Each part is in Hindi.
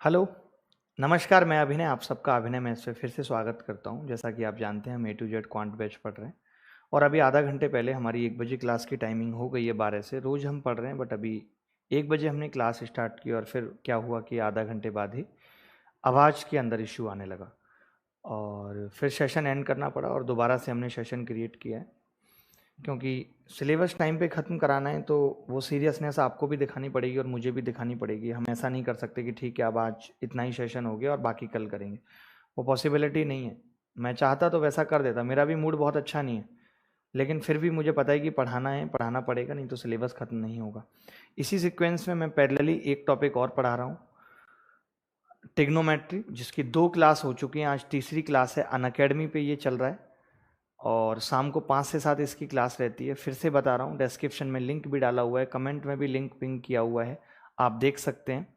हेलो, नमस्कार। मैं अभिनय, आप सबका अभिनय में इसमें फिर से स्वागत करता हूं। जैसा कि आप जानते हैं हम A to Z quant batch पढ़ रहे हैं और अभी आधा घंटे पहले हमारी 1 बजे क्लास की टाइमिंग हो गई है 12 से। रोज़ हम पढ़ रहे हैं बट अभी 1 बजे हमने क्लास स्टार्ट की और फिर क्या हुआ कि आधा घंटे बाद ही आवाज़ के अंदर इश्यू आने लगा और फिर सेशन एंड करना पड़ा और दोबारा से हमने सेशन क्रिएट किया है। क्योंकि सिलेबस टाइम पे ख़त्म कराना है तो वो सीरियसनेस आपको भी दिखानी पड़ेगी और मुझे भी दिखानी पड़ेगी। हम ऐसा नहीं कर सकते कि ठीक है अब आज इतना ही सेशन हो गया और बाकी कल करेंगे, वो पॉसिबिलिटी नहीं है। मैं चाहता तो वैसा कर देता, मेरा भी मूड बहुत अच्छा नहीं है, लेकिन फिर भी मुझे पता है कि पढ़ाना है, पढ़ाना पड़ेगा, नहीं तो सिलेबस ख़त्म नहीं होगा। इसी सीक्वेंस में मैं पैरेलली एक टॉपिक और पढ़ा रहा हूँ, ट्रिग्नोमेट्री, जिसकी 2 क्लास हो चुकी हैं। आज तीसरी क्लास है, अनअकैडमी पे ये चल रहा है और शाम को 5 से 7 इसकी क्लास रहती है। फिर से बता रहा हूँ, डिस्क्रिप्शन में लिंक भी डाला हुआ है, कमेंट में भी लिंक पिंग किया हुआ है, आप देख सकते हैं।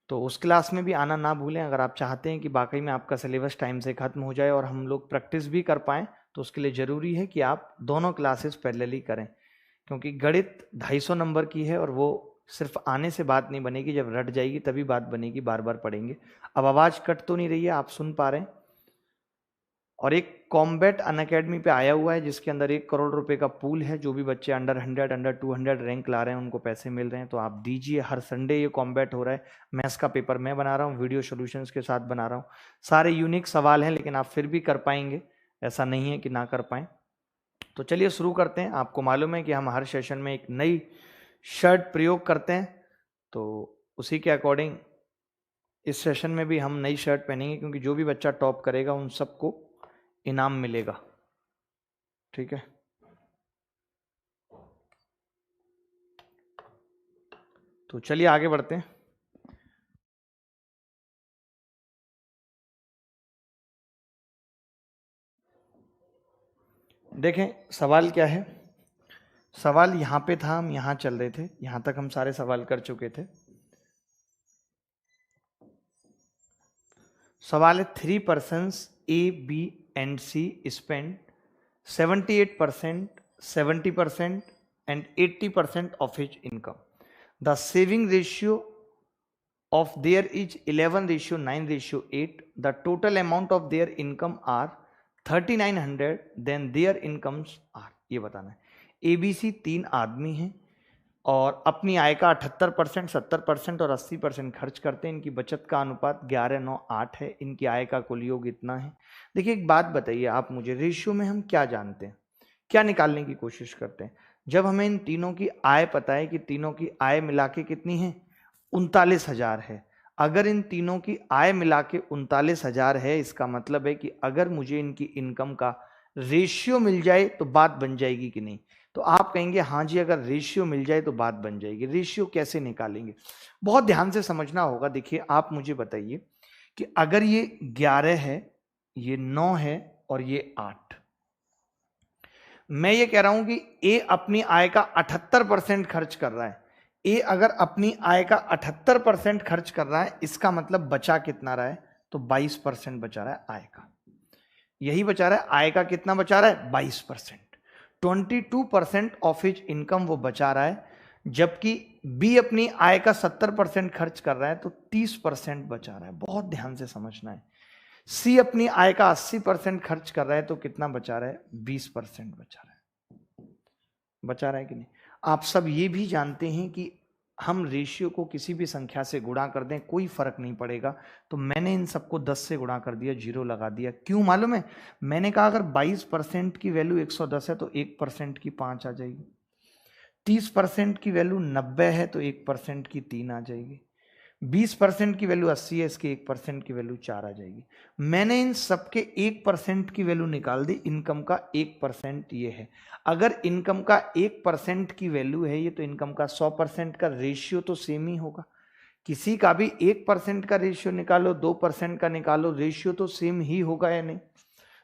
तो उस क्लास में भी आना ना भूलें। अगर आप चाहते हैं कि वाकई में आपका सिलेबस टाइम से ख़त्म हो जाए और हम लोग प्रैक्टिस भी कर पाएँ, तो उसके लिए ज़रूरी है कि आप दोनों क्लासेस पैरेलली करें। क्योंकि गणित 250 नंबर की है और वो सिर्फ आने से बात नहीं बनेगी, जब रट जाएगी तभी बात बनेगी, बार बार पढ़ेंगे। अब आवाज़ कट तो नहीं रही है, आप सुन पा रहे हैं। और एक कॉम्बैट अनअकैडमी पे आया हुआ है जिसके अंदर 1 करोड़ रुपए का पूल है। जो भी बच्चे अंडर 100 अंडर 200 रैंक ला रहे हैं उनको पैसे मिल रहे हैं, तो आप दीजिए। हर संडे ये कॉम्बैट हो रहा है। मैथ्स का पेपर मैं बना रहा हूँ, वीडियो सॉल्यूशंस के साथ बना रहा हूँ। सारे यूनिक सवाल हैं, लेकिन आप फिर भी कर पाएंगे, ऐसा नहीं है कि ना कर पाएं। तो चलिए शुरू करते हैं। आपको मालूम है कि हम हर सेशन में एक नई शर्ट प्रयोग करते हैं, तो उसी के अकॉर्डिंग इस सेशन में भी हम नई शर्ट पहनेंगे, क्योंकि जो भी बच्चा टॉप करेगा उन सबको इनाम मिलेगा। ठीक है, तो चलिए आगे बढ़ते हैं। देखें सवाल क्या है। सवाल यहाँ पे था, हम यहाँ चल रहे थे, यहाँ तक हम सारे सवाल कर चुके थे। सवाल है 3 persons A B and C spend 78%, 70% and 80% of his income. The saving ratio of there is 11:9:8. The total amount of their income are 3900, then their incomes are, ये बताना है। एबीसी 3 आदमी हैं और अपनी आय का 78%, 70% और 80% खर्च करते हैं। इनकी बचत का अनुपात 11:9:8 है। इनकी आय का कुल योग इतना है। देखिए एक बात बताइए आप मुझे, रेशियो में हम क्या जानते हैं, क्या निकालने की कोशिश करते हैं? जब हमें इन तीनों की आय पता है कि तीनों की आय मिला के कितनी है, 39,000 है। अगर इन तीनों की आय मिला के 39,000 है, इसका मतलब है कि अगर मुझे इनकी इनकम का रेशियो मिल जाए तो बात बन जाएगी कि नहीं? तो आप कहेंगे हाँ जी, अगर रेशियो मिल जाए तो बात बन जाएगी। रेशियो कैसे निकालेंगे, बहुत ध्यान से समझना होगा। देखिए आप मुझे बताइए कि अगर ये 11 है, ये 9 है और ये 8, मैं ये कह रहा हूं कि ए अपनी आय का 78% खर्च कर रहा है। ए अगर अपनी आय का 78% खर्च कर रहा है, इसका मतलब बचा कितना रहा है? तो 22% बचा रहा है आय का। यही बचा रहा है, आय का कितना बचा रहा है? 22%। 22% ऑफ हिज इनकम वो बचा रहा है, जबकि बी अपनी आय का 70% खर्च कर रहा है, तो 30% बचा रहा है। बहुत ध्यान से समझना है। सी अपनी आय का 80% खर्च कर रहा है, तो कितना बचा रहा है? 20% बचा रहा है। बचा रहा है कि नहीं? आप सब ये भी जानते हैं कि हम रेशियो को किसी भी संख्या से गुणा कर दें कोई फर्क नहीं पड़ेगा। तो मैंने इन सबको 10 से गुणा कर दिया, 0 लगा दिया। क्यों मालूम है? मैंने कहा अगर 22% की वैल्यू 110 है तो 1% की 5 आ जाएगी। 30% की वैल्यू 90 है तो 1% की 3 आ जाएगी। 20% की वैल्यू 80 है, इसके 1% की वैल्यू 4 आ जाएगी। मैंने इन सबके 1% की वैल्यू निकाल दी। इनकम का 1% ये है। अगर इनकम का 1% की वैल्यू है ये, तो इनकम का 100% का रेशियो तो सेम ही होगा। किसी का भी 1% का रेशियो निकालो, 2% का निकालो, रेशियो तो सेम ही होगा या नहीं?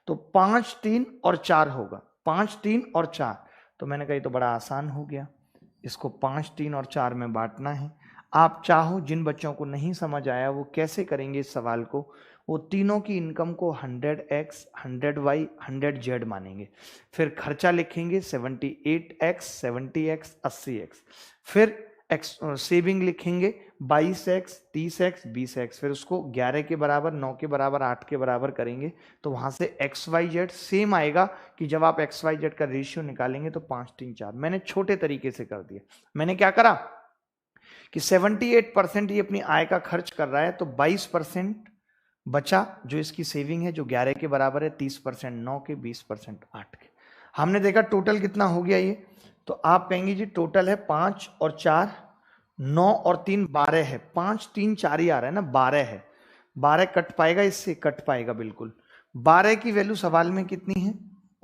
तो 5, 3 और 4 होगा। 5, 3 और 4। तो मैंने कहा ये तो बड़ा आसान हो गया, इसको 5, 3 और 4 में बांटना है। आप चाहो, जिन बच्चों को नहीं समझ आया वो कैसे करेंगे इस सवाल को, वो तीनों की इनकम को 100x, 100y, 100z मानेंगे। फिर खर्चा लिखेंगे 78x, 70x, 80x। फिर सेविंग लिखेंगे 22x, 30x, 20x, फिर उसको 11 के बराबर, 9 के बराबर, 8 के बराबर करेंगे तो वहां से XYZ सेम आएगा कि जब आप XYZ का रेशियो निकालेंगे तो 5, 3, 4। मैंने छोटे तरीके से कर दिया। मैंने क्या करा कि 78% ये अपनी आय का खर्च कर रहा है, तो 22% बचा जो इसकी सेविंग है, जो 11 के बराबर है, 30% 9 के, 20% 8 के। हमने देखा टोटल कितना हो गया ये, तो आप कहेंगे जी टोटल है 5 और 4, 9 और 3 12 है। 5, 3, 4 ही आ रहा है ना, 12 है। 12 कट पाएगा इससे, कट पाएगा बिल्कुल। 12 की वैल्यू सवाल में कितनी है?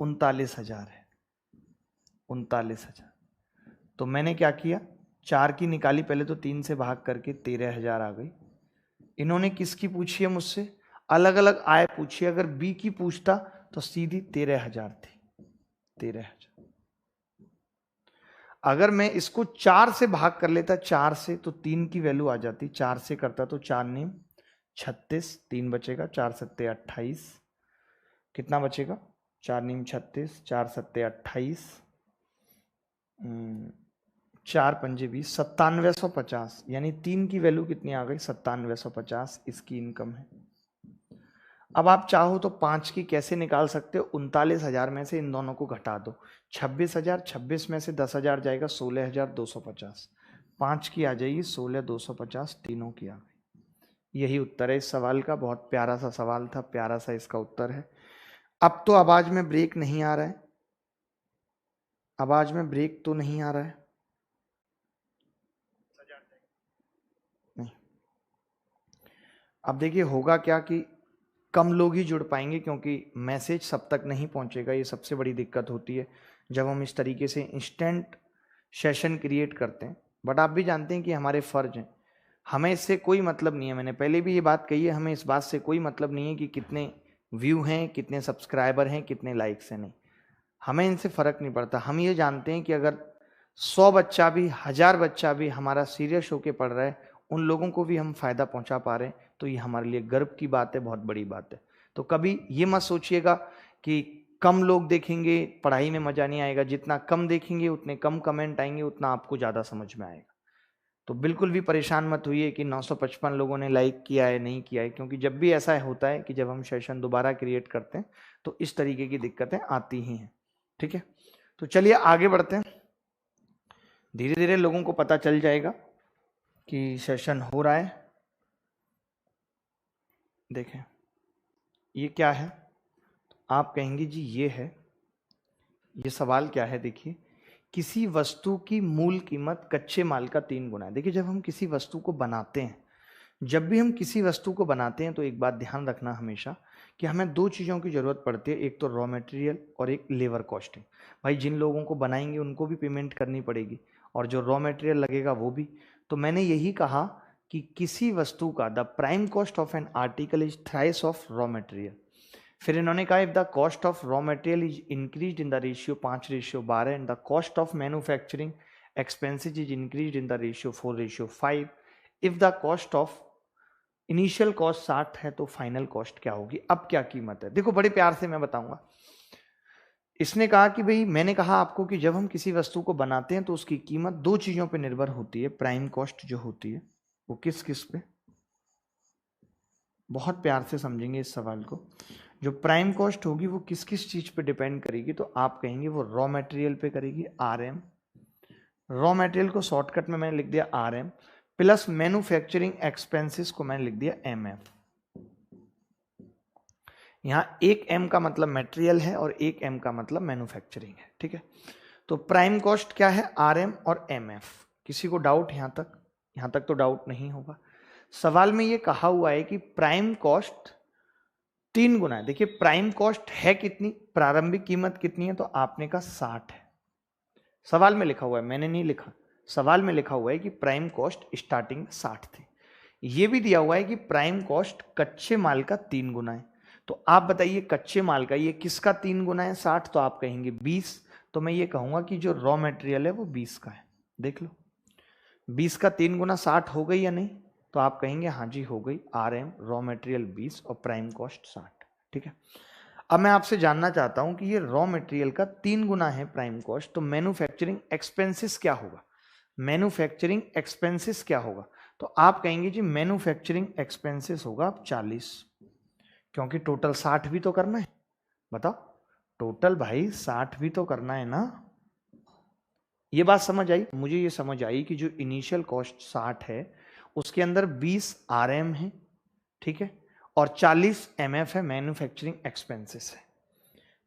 39,000 है। 39,000। तो मैंने क्या किया, 4 की निकाली पहले, तो 3 से भाग करके 13,000 आ गई। इन्होंने किसकी पूछी है मुझसे? अलग अलग आय पूछी। अगर बी की पूछता तो सीधी 13,000 थी, 13,000। अगर मैं इसको 4 से भाग कर लेता, 4 से, तो 3 की वैल्यू आ जाती। 4 से करता तो 4 नीम 36, 3 बचेगा, 4 सत्ते 28। कितना बचेगा? 4 नीम 36, 4 सत्ते 28, 4 पंजे 20, 9750। यानी 3 की वैल्यू कितनी आ गई? 9750 इसकी इनकम है। अब आप चाहो तो 5 की कैसे निकाल सकते हो? 39,000 में से इन दोनों को घटा दो। 26,000, 26 में से 10,000 जाएगा, 16,250। 5 की आ जाएगी 16,250, तीनों की आ गई। यही उत्तर है इस सवाल का। बहुत प्यारा सा सवाल था, प्यारा सा इसका उत्तर है। अब तो आवाज में ब्रेक नहीं आ रहा है, आवाज में ब्रेक तो नहीं आ रहा है, नहीं। अब देखिए होगा क्या कि कम लोग ही जुड़ पाएंगे, क्योंकि मैसेज सब तक नहीं पहुंचेगा। ये सबसे बड़ी दिक्कत होती है जब हम इस तरीके से इंस्टेंट सेशन क्रिएट करते हैं। बट आप भी जानते हैं कि हमारे फर्ज हैं, हमें इससे कोई मतलब नहीं है। मैंने पहले भी ये बात कही है, हमें इस बात से कोई मतलब नहीं है कि कितने व्यू हैं, कितने सब्सक्राइबर हैं, कितने लाइक्स हैं, नहीं। हमें इनसे फर्क नहीं पड़ता। हम ये जानते हैं कि अगर 100 बच्चा भी, 1000 बच्चा भी हमारा सीरियस होके पढ़ रहा है, उन लोगों को भी हम फायदा पहुंचा पा रहे हैं, तो ये हमारे लिए गर्व की बात है, बहुत बड़ी बात है। तो कभी ये मत सोचिएगा कि कम लोग देखेंगे पढ़ाई में मजा नहीं आएगा। जितना कम देखेंगे उतने कम कमेंट आएंगे, उतना आपको ज्यादा समझ में आएगा। तो बिल्कुल भी परेशान मत होइए कि 955 लोगों ने लाइक किया है, नहीं किया है, क्योंकि जब भी ऐसा होता है कि जब हम सेशन दोबारा क्रिएट करते हैं तो इस तरीके की दिक्कतें आती ही हैं। ठीक है, तो चलिए आगे बढ़ते हैं। धीरे धीरे लोगों को पता चल जाएगा कि सेशन हो रहा है। देखें ये क्या है, आप कहेंगे जी ये है। ये सवाल क्या है? देखिए, किसी वस्तु की मूल कीमत कच्चे माल का 3 गुना है। देखिए जब हम किसी वस्तु को बनाते हैं, जब भी हम किसी वस्तु को बनाते हैं, तो एक बात ध्यान रखना हमेशा कि हमें 2 चीज़ों की ज़रूरत पड़ती है, एक तो रॉ मटेरियल और एक लेबर कॉस्टिंग। भाई जिन लोगों को बनाएंगे उनको भी पेमेंट करनी पड़ेगी, और जो रॉ मटेरियल लगेगा वो भी। तो मैंने यही कहा कि किसी वस्तु का the prime cost of an article is thrice of raw material. फिर इन्होंने कहा if the cost of raw material is increase in the ratio 5:12 and the cost of manufacturing expenses is increase in the ratio 4:5, if the cost of initial cost 60 है तो फाइनल कॉस्ट क्या होगी? अब क्या कीमत है? देखो बड़े प्यार से मैं बताऊंगा। इसने कहा कि भाई, मैंने कहा आपको कि जब हम किसी वस्तु को बनाते हैं तो उसकी कीमत 2 चीजों पे निर्भर होती है। प्राइम कॉस्ट जो होती है वो किस किस पे, बहुत प्यार से समझेंगे इस सवाल को। जो प्राइम कॉस्ट होगी वो किस किस चीज पे डिपेंड करेगी? तो आप कहेंगे वो रॉ मटेरियल पे करेगी, RM। रॉ मटेरियल को शॉर्टकट में मैंने लिख दिया RM, प्लस मैन्युफैक्चरिंग एक्सपेंसेस को मैंने लिख दिया MF। यहां एक M का मतलब मटेरियल है और एक M का मतलब मैन्युफैक्चरिंग है। ठीक है, तो प्राइम कॉस्ट क्या है? RM और MF। किसी को डाउट यहां तक? यहां तक तो डाउट नहीं होगा। सवाल में ये कहा हुआ है कि प्राइम कॉस्ट 3 गुना है। देखिए प्राइम कॉस्ट है कितनी, प्रारंभिक कीमत कितनी है? तो आपने कहा 60 है। सवाल में लिखा हुआ है, मैंने नहीं लिखा। सवाल में लिखा हुआ है कि प्राइम कॉस्ट स्टार्टिंग 60 थी। ये भी दिया हुआ है कि प्राइम कॉस्ट कच्चे माल का 3 गुना है। तो आप बताइए कच्चे माल का ये किसका 3 गुना है? 60। तो आप कहेंगे 20। तो मैं ये कहूंगा कि जो रॉ मटेरियल है वो 20 का है। देख लो 20 का 3 गुना 60 हो गई या नहीं? तो आप कहेंगे हाँ जी हो गई। RM रॉ मटेरियल 20 और प्राइम कॉस्ट 60। ठीक है, अब मैं आपसे जानना चाहता हूं कि ये रॉ मटेरियल का 3 गुना है प्राइम कॉस्ट, तो मैन्युफैक्चरिंग एक्सपेंसेस क्या होगा? मैन्युफैक्चरिंग एक्सपेंसेस क्या होगा? तो आप कहेंगे जी मैन्युफैक्चरिंग एक्सपेंसेस होगा 40, क्योंकि टोटल 60 भी तो करना है। बताओ, टोटल भाई 60 भी तो करना है ना। ये बात समझ आई? मुझे ये समझ आई कि जो इनिशियल कॉस्ट 60 है उसके अंदर 20 RM है, ठीक है, और 40 MF है, मैन्युफैक्चरिंग एक्सपेंसेस है।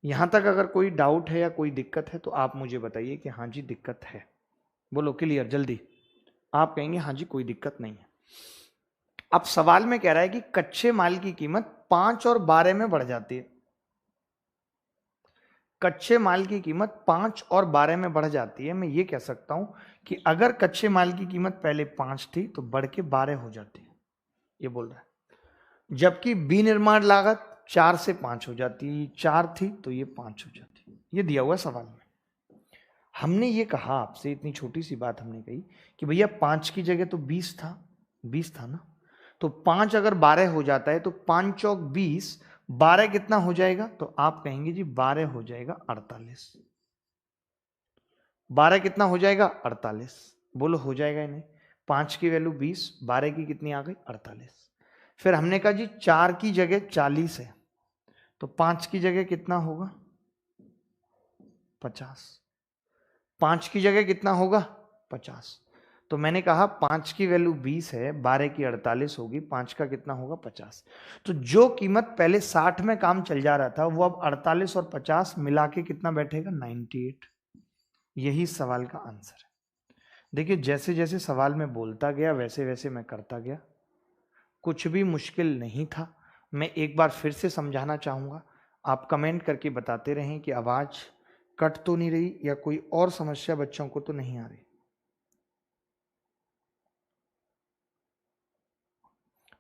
यहां तक अगर कोई डाउट है या कोई दिक्कत है तो आप मुझे बताइए कि हाँ जी दिक्कत है। बोलो क्लियर जल्दी। आप कहेंगे हाँ जी कोई दिक्कत नहीं है। अब सवाल में कह रहा है कि कच्चे माल की कीमत 5 और 12 में बढ़ जाती है। कच्चे माल की कीमत 5 और 12 में बढ़ जाती है। मैं ये कह सकता हूं कि अगर कच्चे माल की कीमत पहले 5 थी तो बढ़ के 12 हो जाती है, ये बोल रहा है। जबकि विनिर्माण लागत 4 से 5 हो जाती, 4 थी तो ये 5 हो जाती। ये दिया हुआ सवाल में। हमने ये कहा आपसे, इतनी छोटी सी बात हमने कही कि भैया 5 की जगह तो 20 था, 20 था ना, तो 5 अगर 12 हो जाता है तो 5 चौक 20, 12 कितना हो जाएगा? तो आप कहेंगे जी 12 हो जाएगा 48। 12 कितना हो जाएगा? 48। बोलो हो जाएगा या नहीं? 5 की वैल्यू 20, 12 की कितनी आ गई? 48। फिर हमने कहा जी 4 की जगह 40 है, तो 5 की जगह कितना होगा? 50। 5 की जगह कितना होगा? 50। तो मैंने कहा 5 की वैल्यू 20 है, 12 की 48 होगी, 5 का कितना होगा? 50। तो जो कीमत पहले 60 में काम चल जा रहा था वो अब 48 और 50 मिला के कितना बैठेगा? 98। यही सवाल का आंसर है। देखिए जैसे जैसे सवाल में बोलता गया वैसे वैसे मैं करता गया, कुछ भी मुश्किल नहीं था। मैं एक बार फिर से समझाना चाहूंगा, आप कमेंट करके बताते रहें कि आवाज कट तो नहीं रही या कोई और समस्या बच्चों को तो नहीं आ रही।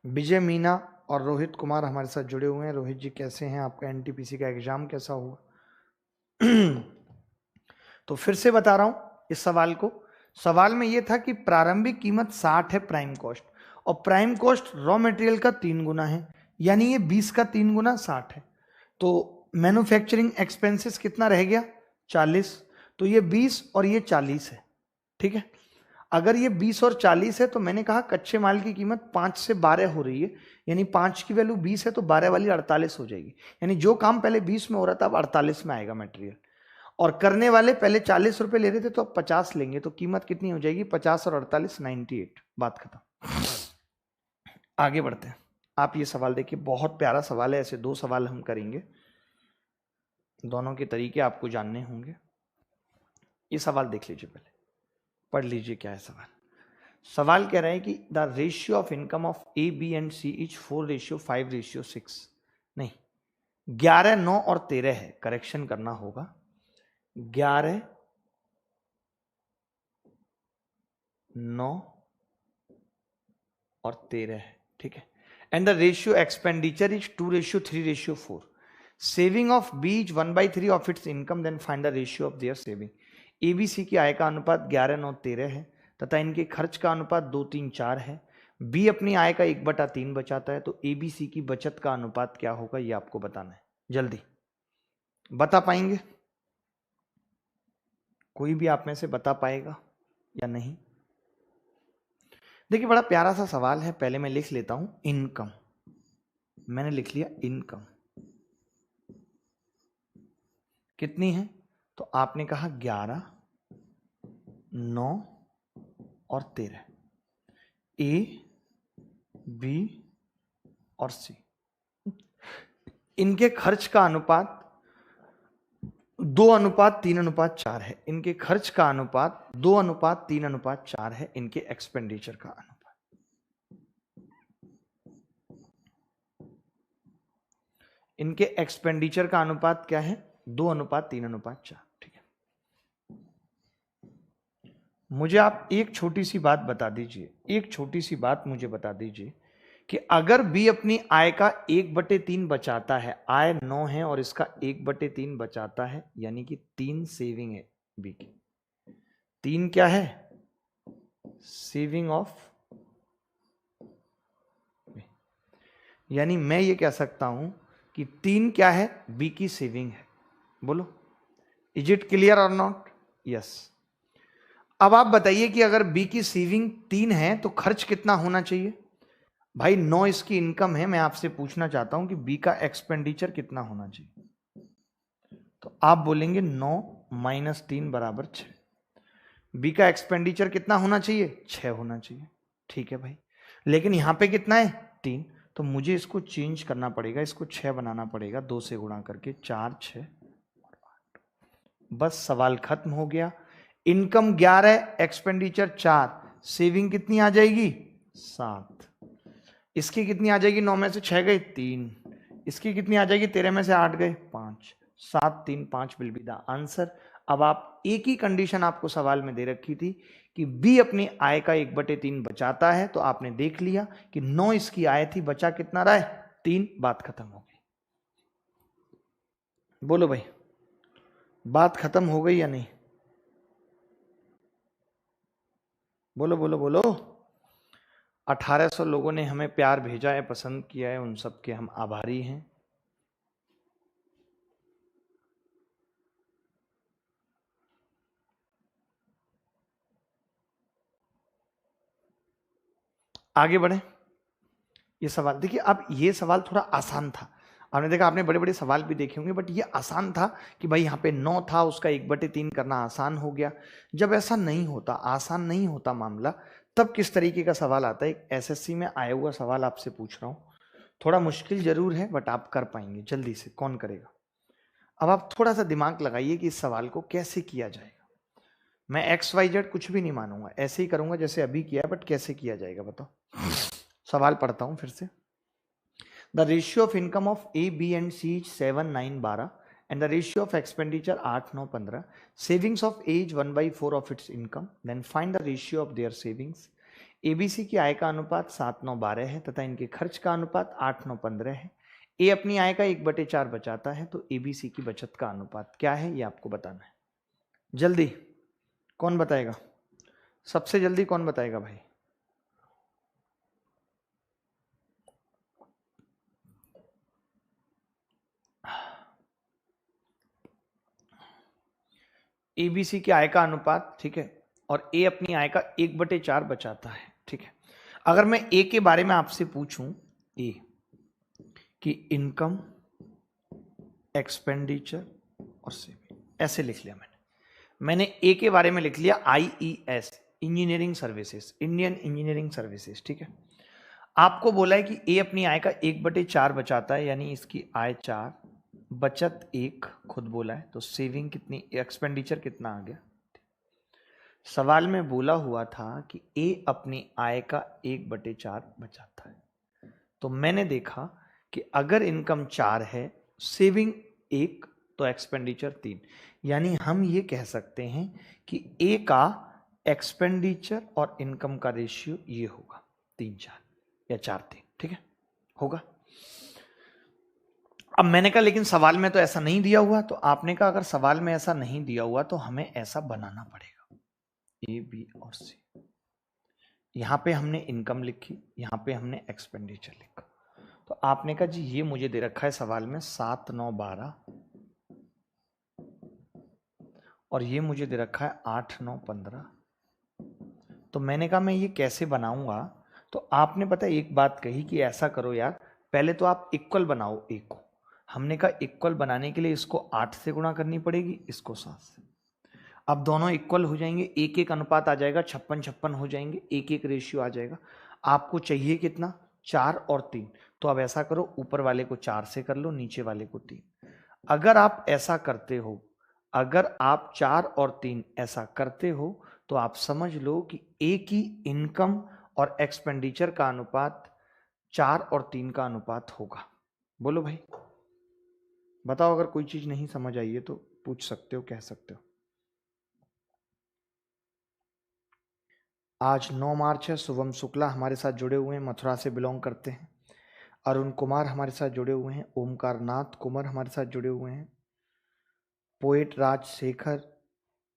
विजय मीना और रोहित कुमार हमारे साथ जुड़े हुए हैं। रोहित जी कैसे हैं? आपका एनटीपीसी का एग्जाम कैसा हुआ? तो फिर से बता रहा हूं इस सवाल को। सवाल में यह था कि प्रारंभिक कीमत 60 है प्राइम कॉस्ट, और प्राइम कॉस्ट रॉ मटेरियल का 3 गुना है, यानी ये 20 का 3 गुना 60 है। तो मैन्युफैक्चरिंग एक्सपेंसेस कितना रह गया? 40। तो ये 20 और ये 40 है, ठीक है। अगर ये 20 और 40 है तो मैंने कहा कच्चे माल की कीमत 5 से 12 हो रही है, यानी 5 की वैल्यू 20 है तो 12 वाली 48 हो जाएगी। यानी जो काम पहले 20 में हो रहा था अब 48 में आएगा मटेरियल, और करने वाले पहले 40 रुपए ले रहे थे तो अब 50 लेंगे, तो कीमत कितनी हो जाएगी? 50 और 48 98। बात खत्म। आगे बढ़ते हैं। आप ये सवाल देखिए, बहुत प्यारा सवाल है। ऐसे 2 सवाल हम करेंगे, दोनों के तरीके आपको जानने होंगे। ये सवाल देख लीजिए, पहले पढ़ लीजिए क्या है सवाल। सवाल कह रहा है कि the ratio of income of A B and C is 4:5:6। नहीं, 11, 9 और 13 है, करेक्शन करना होगा। 11, 9 और 13 है, ठीक है। And the ratio expenditure is 2:3:4। Saving of B is 1/3 of its income, then find the ratio of their saving. ABC की आय का अनुपात 11, 9, 13 है तथा इनके खर्च का अनुपात 2, 3, 4 है। बी अपनी आय का 1/3 बचाता है, तो एबीसी की बचत का अनुपात क्या होगा ये आपको बताना है। जल्दी बता पाएंगे? कोई भी आप में से बता पाएगा या नहीं? देखिए बड़ा प्यारा सा सवाल है। पहले मैं लिख लेता हूं इनकम। मैंने लिख लिया इनकम कितनी है, तो आपने कहा 11, 9 और 13। ए, बी और सी, इनके खर्च का अनुपात 2:3:4 है। इनके खर्च का अनुपात 2:3:4 है। इनके एक्सपेंडिचर का अनुपात, इनके एक्सपेंडिचर का अनुपात क्या है? 2:3:4, ठीक है। मुझे आप एक छोटी सी बात बता दीजिए, एक छोटी सी बात मुझे बता दीजिए कि अगर बी अपनी आय का 1/3 बचाता है, आय 9 है और इसका 1/3 बचाता है, यानी कि 3 सेविंग है बी की। 3 क्या है? सेविंग ऑफ, यानी मैं ये कह सकता हूं कि 3 क्या है? बी की सेविंग है। बोलो इज इट क्लियर और नॉट? यस। अब आप बताइए कि अगर बी की सेविंग 3 है तो खर्च कितना होना चाहिए? भाई 9 इसकी इनकम है, मैं आपसे पूछना चाहता हूं कि बी का एक्सपेंडिचर कितना होना चाहिए। तो आप बोलेंगे 9 माइनस 3 बराबर 6। बी का एक्सपेंडिचर कितना होना चाहिए? 6 होना चाहिए। ठीक है भाई, लेकिन यहां पे कितना है? 3। तो मुझे इसको चेंज करना पड़ेगा, इसको 6 बनाना पड़ेगा, 2 से गुणा करके। 4 6, बस सवाल खत्म हो गया। इनकम 11, एक्सपेंडिचर 4, सेविंग कितनी आ जाएगी? 7। इसकी कितनी आ जाएगी? 9 में से 6 गए 3। इसकी कितनी आ जाएगी? 13 में से 8 गए 5। 7 3 5 विल बी द आंसर। अब आप एक ही कंडीशन आपको सवाल में दे रखी थी कि बी अपनी आय का 1/3 बचाता है, तो आपने देख लिया कि 9 इसकी आय थी, बचा कितना रहा है? 3। बात खत्म हो गई। बोलो भाई, बात खत्म हो गई या नहीं? बोलो बोलो बोलो। 1800 लोगों ने हमें प्यार भेजा है, पसंद किया है, उन सब के हम आभारी हैं। आगे बढ़े। ये सवाल देखिए, अब ये सवाल थोड़ा आसान था। आपने देखा, आपने बड़े बड़े सवाल भी देखे होंगे, बट ये आसान था कि भाई यहाँ पे 9 था, उसका 1/3 करना आसान हो गया। जब ऐसा नहीं होता, आसान नहीं होता मामला, तब किस तरीके का सवाल आता है? एक एसएससी में आया हुआ सवाल आपसे पूछ रहा हूँ। थोड़ा मुश्किल जरूर है, बट आप कर पाएंगे जल्दी से। कौन करेगा? अब आप थोड़ा सा दिमाग लगाइए कि इस सवाल को कैसे किया जाएगा। मैं XYZ कुछ भी नहीं मानूंगा, ऐसे ही करूंगा जैसे अभी किया है, बट कैसे किया जाएगा बताओ। सवाल पढ़ता हूं फिर से। The ratio of income of A, B and C is 7 9 12 and the ratio of expenditure 8 9 15. Savings of A is 1/4 of its income. Then find the ratio of their savings. ABC की आय का अनुपात 7 9 12 है तथा इनके खर्च का अनुपात 8 9 15 है। A अपनी आय का 1/4 बचाता है, तो ABC की बचत का अनुपात क्या है, ये आपको बताना है। जल्दी कौन बताएगा? सबसे जल्दी कौन बताएगा भाई? एबीसी की आय का अनुपात, ठीक है, और ए अपनी आय का 1/4 बचाता है, ठीक है। अगर मैं ए के बारे में आपसे पूछूं, ए की इनकम, एक्सपेंडिचर और सेविंग, ऐसे लिख लिया मैंने ए के बारे में लिख लिया IES, engineering services, Indian engineering services, ठीक है। आपको बोला है कि ए अपनी आय का 1/4 बचाता है, यानी इसकी आय 4, बचत 1, खुद बोला है, तो सेविंग कितनी, एक्सपेंडिचर कितना आ गया? सवाल में बोला हुआ था कि ए अपनी आय का 1/4 बचाता है, तो मैंने देखा कि अगर इनकम 4 है, सेविंग 1, तो एक्सपेंडिचर 3, यानी हम ये कह सकते हैं कि ए का एक्सपेंडिचर और इनकम का रेशियो ये होगा 3 4 या 4 3, ठीक है, होगा। अब मैंने कहा लेकिन सवाल में तो ऐसा नहीं दिया हुआ, तो आपने कहा अगर सवाल में ऐसा नहीं दिया हुआ तो हमें ऐसा बनाना पड़ेगा, ए बी और सी। यहां पे हमने इनकम लिखी, यहां पे हमने एक्सपेंडिचर लिखा, तो आपने कहा जी ये मुझे दे रखा है सवाल में 7 9 12 और ये मुझे दे रखा है 8 9 15, तो मैंने कहा मैं ये कैसे बनाऊंगा? तो आपने पता एक बात कही कि ऐसा करो यार, पहले तो आप इक्वल बनाओ ए को। हमने कहा इक्वल बनाने के लिए इसको 8 से गुणा करनी पड़ेगी, इसको 7 से। अब दोनों इक्वल हो जाएंगे, एक एक अनुपात आ जाएगा, 56 56 हो जाएंगे, एक एक रेशियो आ जाएगा। आपको चाहिए कितना? 4 और 3। तो अब ऐसा करो, ऊपर वाले को 4 से कर लो, नीचे वाले को 3। अगर आप ऐसा करते हो, अगर आप 4 और 3 ऐसा करते हो, तो आप समझ लो कि ए की इनकम और एक्सपेंडिचर का अनुपात 4 और 3 का अनुपात होगा। बोलो भाई, बताओ। अगर कोई चीज नहीं समझ आई है तो पूछ सकते हो, कह सकते हो। आज 9 मार्च है। शुभम शुक्ला हमारे साथ जुड़े हुए हैं, मथुरा से बिलोंग करते हैं। अरुण कुमार हमारे साथ जुड़े हुए हैं। ओमकार नाथ कुमार हमारे साथ जुड़े हुए हैं। पोएट राजशेखर,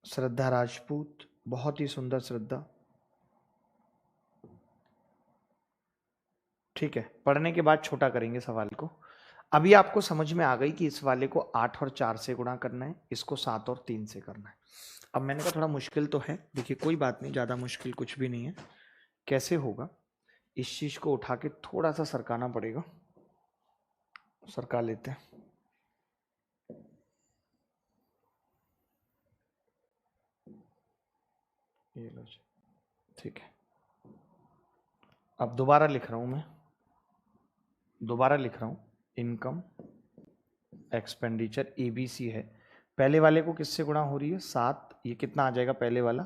श्रद्धा राजपूत, बहुत ही सुंदर श्रद्धा, ठीक है। पढ़ने के बाद छोटा करेंगे सवाल को। अभी आपको समझ में आ गई कि इस वाले को 8 और 4 से गुणा करना है, इसको 7 और 3 से करना है। अब मैंने कहा थोड़ा मुश्किल तो है, देखिए कोई बात नहीं, ज़्यादा मुश्किल कुछ भी नहीं है। कैसे होगा, इस चीज़ को उठा के थोड़ा सा सरकाना पड़ेगा, सरका लेते हैं। ये लो जी, ठीक है। अब दोबारा लिख रहा हूँ मैं, दोबारा लिख रहा हूँ, इनकम एक्सपेंडिचर ABC है। पहले वाले को किससे गुणा हो रही है, 7, ये कितना आ जाएगा पहले वाला,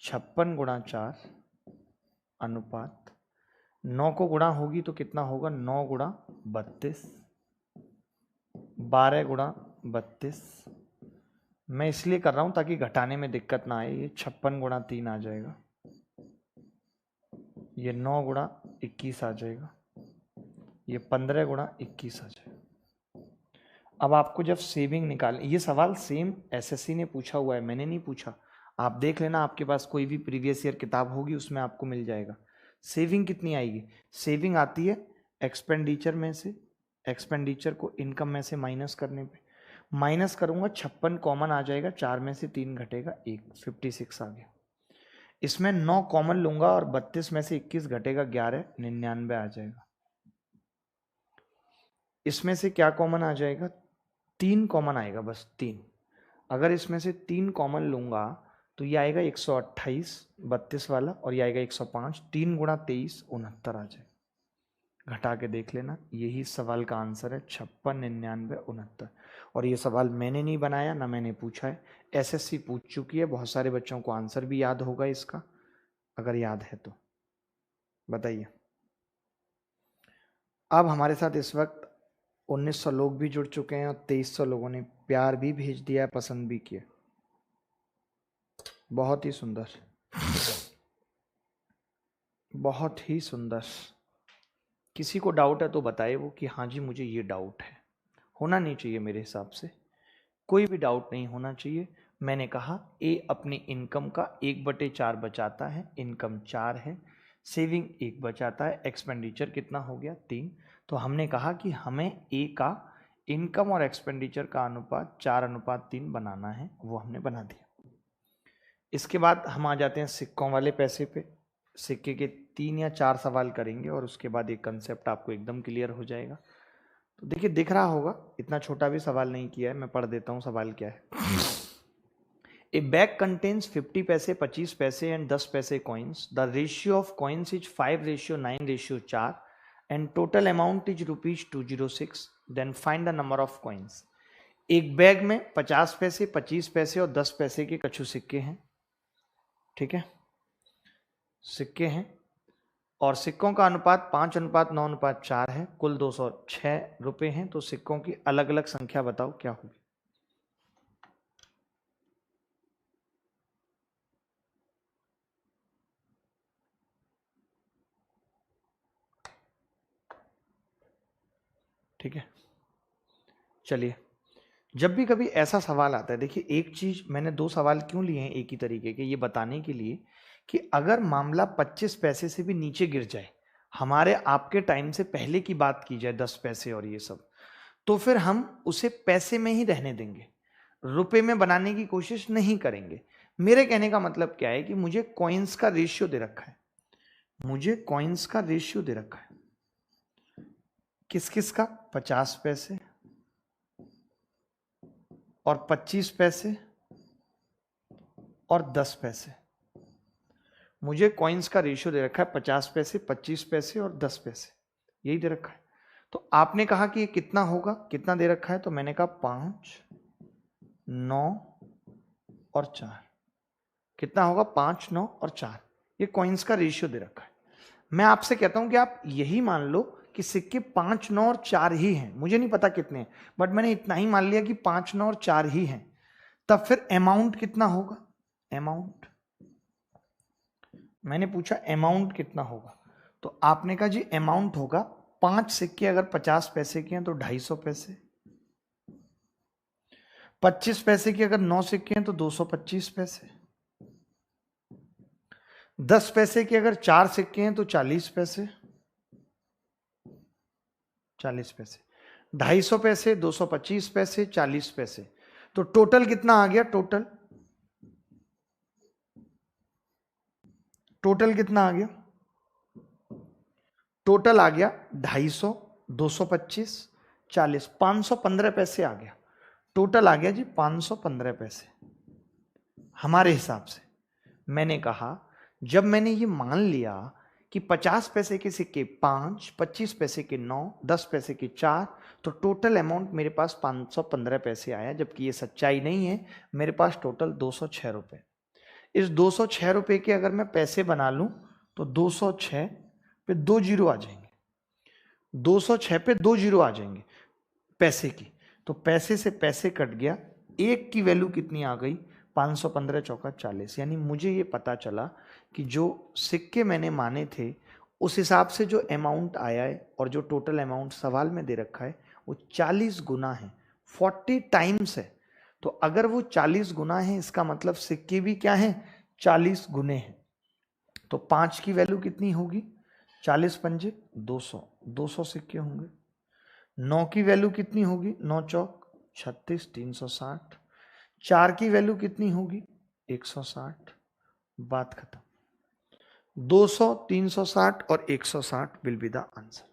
56 गुणा 4 अनुपात 9 को गुणा होगी तो कितना होगा, 9 गुणा 32, 12 गुणा 32। मैं इसलिए कर रहा हूं ताकि घटाने में दिक्कत ना आए। ये 56 गुणा 3 आ जाएगा, ये 9 गुणा 21 आ जाएगा, ये 15 गुणा 21 आ जाएगा। अब आपको जब सेविंग निकालनी, ये सवाल सेम SSC ने पूछा हुआ है, मैंने नहीं पूछा, आप देख लेना, आपके पास कोई भी प्रीवियस ईयर किताब होगी उसमें आपको मिल जाएगा। सेविंग कितनी आएगी, सेविंग आती है एक्सपेंडिचर में से, एक्सपेंडिचर को इनकम में से माइनस करने पे, माइनस करूंगा 56 कॉमन आ जाएगा, 4 में से 3 घटेगा 1, 56 आ गया। इसमें 9 कॉमन लूंगा और 32 में से 21 घटेगा 11, 99 आ जाएगा। इसमें से क्या कॉमन आ जाएगा, 3 कॉमन आएगा, बस 3। अगर इसमें से 3 कॉमन लूंगा तो ये आएगा 128 32 वाला, और ये आएगा 105, 3 गुणा 23 69 आ जाएगा। घटा के देख लेना, यही सवाल का आंसर है, 56 99 69। और ये सवाल मैंने नहीं बनाया, ना मैंने पूछा है, SSC पूछ चुकी है। बहुत सारे बच्चों को आंसर भी याद होगा इसका, अगर याद है तो बताइए। अब हमारे साथ इस वक्त 1900 लोग भी जुड़ चुके हैं और 2300 लोगों ने प्यार भी भेज दिया है, पसंद भी किया। बहुत ही सुंदर, बहुत ही सुंदर। किसी को डाउट है तो बताए वो कि हाँ जी मुझे ये डाउट है, होना नहीं चाहिए मेरे हिसाब से, कोई भी डाउट नहीं होना चाहिए। मैंने कहा ए अपनी इनकम का 1/4 बचाता है, इनकम 4 है, सेविंग 1 बचाता है, एक्सपेंडिचर कितना हो गया 3। तो हमने कहा कि हमें ए का इनकम और एक्सपेंडिचर का अनुपात 4:3 बनाना है, वो हमने बना दिया। इसके बाद हम आ जाते हैं सिक्कों वाले पैसे पे। सिक्के के 3 या 4 सवाल करेंगे और उसके बाद एक कंसेप्ट आपको एकदम क्लियर हो जाएगा। तो देखिए दिख रहा होगा, इतना छोटा भी सवाल नहीं किया है, मैं पढ़ देता हूँ सवाल क्या है। ए बैग कंटेन्स 50 पैसे, 25 पैसे and 10 paise coins. The ratio of coins is 5:9:4 and total amount is ₹206। Then find the number of coins. एक बैग में 50 पैसे, 25 पैसे और 10 पैसे के कछु सिक्के हैं, ठीक है, सिक्के हैं, और सिक्कों का अनुपात 5:9:4 है, कुल 206 रुपए हैं। तो सिक्कों की अलग अलग संख्या बताओ क्या होगी। ठीक है, चलिए, जब भी कभी ऐसा सवाल आता है, देखिए एक चीज, मैंने 2 सवाल क्यों लिए हैं एक ही तरीके के, ये बताने के लिए कि अगर मामला 25 पैसे से भी नीचे गिर जाए, हमारे आपके टाइम से पहले की बात की जाए, 10 पैसे और ये सब, तो फिर हम उसे पैसे में ही रहने देंगे, रुपए में बनाने की कोशिश नहीं करेंगे। मेरे कहने का मतलब क्या है कि मुझे कॉइन्स का रेशियो दे रखा है, मुझे कॉइन्स का रेशियो दे रखा है, किस किस का, 50 पैसे और 25 पैसे और 10 पैसे। मुझे कॉइन्स का रेशियो दे रखा है 50 पैसे, 25 पैसे और 10 पैसे, यही दे रखा है। तो आपने कहा कि ये कितना होगा, कितना दे रखा है, तो मैंने कहा 5 9 और 4। कितना होगा, 5 9 और 4, ये कॉइन्स का रेशियो दे रखा है। मैं आपसे कहता हूं कि आप यही मान लो कि सिक्के 5 9 और 4 ही हैं, मुझे नहीं पता कितने हैं, बट मैंने इतना ही मान लिया कि 5 9 और 4 ही हैं। तब फिर अमाउंट कितना होगा, अमाउंट, मैंने पूछा अमाउंट कितना होगा, तो आपने कहा जी अमाउंट होगा, 5 सिक्के अगर 50 पैसे के हैं तो 250 पैसे, 25 पैसे के अगर 9 सिक्के हैं तो 225 पैसे, 10 पैसे के अगर 4 सिक्के हैं तो 40 पैसे, 40 पैसे, 250 पैसे, 225 पैसे, 40 पैसे। तो टोटल कितना आ गया? टोटल कितना आ गया? टोटल आ गया 250, 225, 40, 515 पैसे आ गया। टोटल आ गया जी 515 पैसे हमारे हिसाब से। मैंने कहा जब मैंने ये मान लिया कि 50 पैसे के सिक्के 5, 25 पैसे के 9, 10 पैसे के 4, तो टोटल अमाउंट मेरे पास 515 पैसे आया, जबकि ये सच्चाई नहीं है। मेरे पास टोटल 206 रुपए। इस 206 रुपए के अगर मैं पैसे बना लूं तो 206 पे 2 जीरो आ जाएंगे। 206 पे 2 जीरो आ जाएंगे पैसे की। तो पैसे से पैसे कट गया, एक की वैल्यू कितनी आ गई? 515 चौका 40। यानी मुझे ये पता चला कि जो सिक्के मैंने माने थे उस हिसाब से जो अमाउंट आया है और जो टोटल अमाउंट सवाल में दे रखा है वो 40 गुना है, 40 टाइम्स है। तो अगर वो 40 गुना है इसका मतलब सिक्के भी क्या है? 40 गुने हैं। तो 5 की वैल्यू कितनी होगी? 40 पंजे 200, 200 सिक्के होंगे। 9 की वैल्यू कितनी होगी? 9 चौक 36, 360। 4 की वैल्यू कितनी होगी? 160। बात खत्म। 200, 360 और 160 विल बी द आंसर।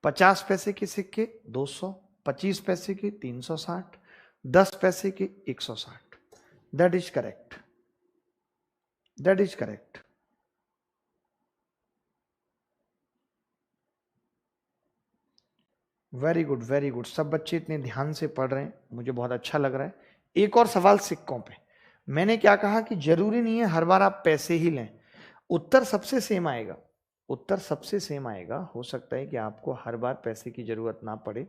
50 पैसे के सिक्के 200, 25 पैसे के 360, 10 पैसे के 160। That is correct, that is correct. Very good, very good. सब बच्चे इतने ध्यान से पढ़ रहे हैं, मुझे बहुत अच्छा लग रहा है। एक और सवाल सिक्कों पे। मैंने क्या कहा कि जरूरी नहीं है हर बार आप पैसे ही लें, उत्तर सबसे सेम आएगा। उत्तर सबसे सेम आएगा। हो सकता है कि आपको हर बार पैसे की जरूरत ना पड़े।